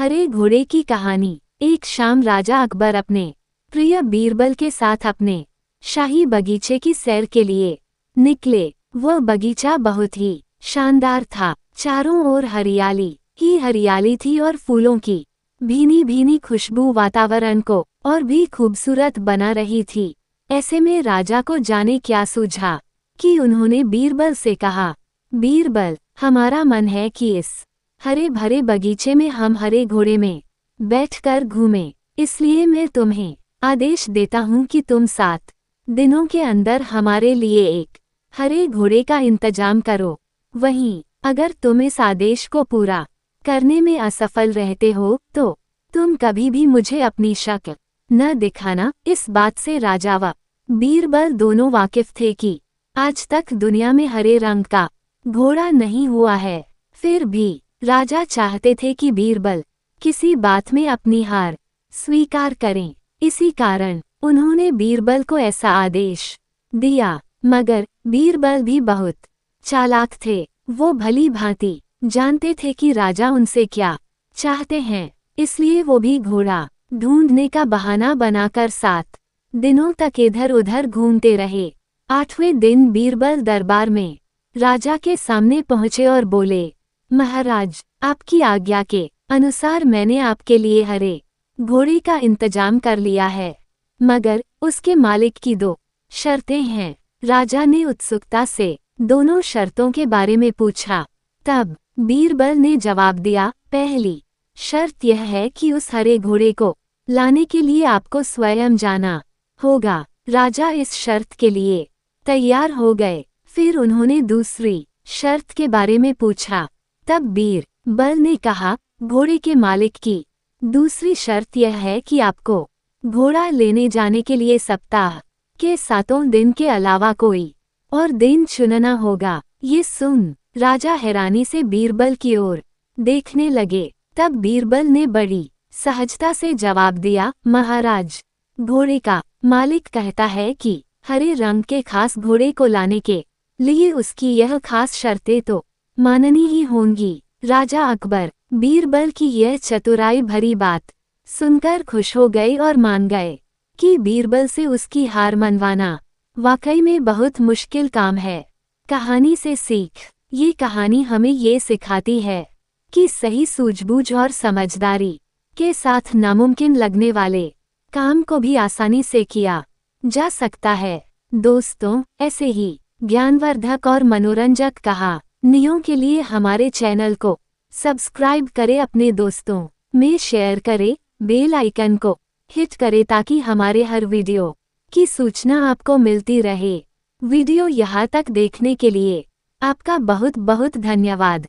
हरे घोड़े की कहानी। एक शाम राजा अकबर अपने प्रिय बीरबल के साथ अपने शाही बगीचे की सैर के लिए निकले। वह बगीचा बहुत ही शानदार था। चारों ओर हरियाली ही हरियाली थी और फूलों की भीनी भीनी खुशबू वातावरण को और भी खूबसूरत बना रही थी। ऐसे में राजा को जाने क्या सूझा कि उन्होंने बीरबल से कहा, बीरबल, हमारा मन है कि इस हरे भरे बगीचे में हम हरे घोड़े में बैठकर घूमें। इसलिए मैं तुम्हें आदेश देता हूँ कि तुम 7 दिनों के अंदर हमारे लिए एक हरे घोड़े का इंतजाम करो। वहीं अगर तुम इस आदेश को पूरा करने में असफल रहते हो तो तुम कभी भी मुझे अपनी शक न दिखाना। इस बात से राजा व बीरबल दोनों वाकिफ थे कि आज तक दुनिया में हरे रंग का घोड़ा नहीं हुआ है। फिर भी राजा चाहते थे कि बीरबल किसी बात में अपनी हार स्वीकार करें। इसी कारण उन्होंने बीरबल को ऐसा आदेश दिया। मगर बीरबल भी बहुत चालाक थे। वो भली भांति जानते थे कि राजा उनसे क्या चाहते हैं। इसलिए वो भी घोड़ा ढूंढने का बहाना बनाकर 7 दिनों तक इधर उधर घूमते रहे। 8वें दिन बीरबल दरबार में राजा के सामने पहुंचे और बोले, महाराज, आपकी आज्ञा के अनुसार मैंने आपके लिए हरे घोड़े का इंतजाम कर लिया है, मगर उसके मालिक की 2 शर्तें हैं। राजा ने उत्सुकता से दोनों शर्तों के बारे में पूछा। तब बीरबल ने जवाब दिया, पहली शर्त यह है कि उस हरे घोड़े को लाने के लिए आपको स्वयं जाना होगा। राजा इस शर्त के लिए तैयार हो गए। फिर उन्होंने दूसरी शर्त के बारे में पूछा। तब बीरबल ने कहा, घोड़े के मालिक की दूसरी शर्त यह है कि आपको घोड़ा लेने जाने के लिए सप्ताह के 7 दिन के अलावा कोई और दिन चुनना होगा। ये सुन राजा हैरानी से बीरबल की ओर देखने लगे। तब बीरबल ने बड़ी सहजता से जवाब दिया, महाराज, घोड़े का मालिक कहता है कि हरे रंग के खास घोड़े को लाने के लिए उसकी यह खास शर्तें तो माननी ही होंगी। राजा अकबर बीरबल की यह चतुराई भरी बात सुनकर खुश हो गए और मान गए कि बीरबल से उसकी हार मनवाना वाकई में बहुत मुश्किल काम है। कहानी से सीख। ये कहानी हमें ये सिखाती है कि सही सूझबूझ और समझदारी के साथ नामुमकिन लगने वाले काम को भी आसानी से किया जा सकता है। दोस्तों, ऐसे ही ज्ञानवर्धक और मनोरंजक कहानियों के लिए हमारे चैनल को सब्सक्राइब करें, अपने दोस्तों में शेयर करें, बेल आइकन को हिट करें ताकि हमारे हर वीडियो की सूचना आपको मिलती रहे। वीडियो यहाँ तक देखने के लिए आपका बहुत बहुत धन्यवाद।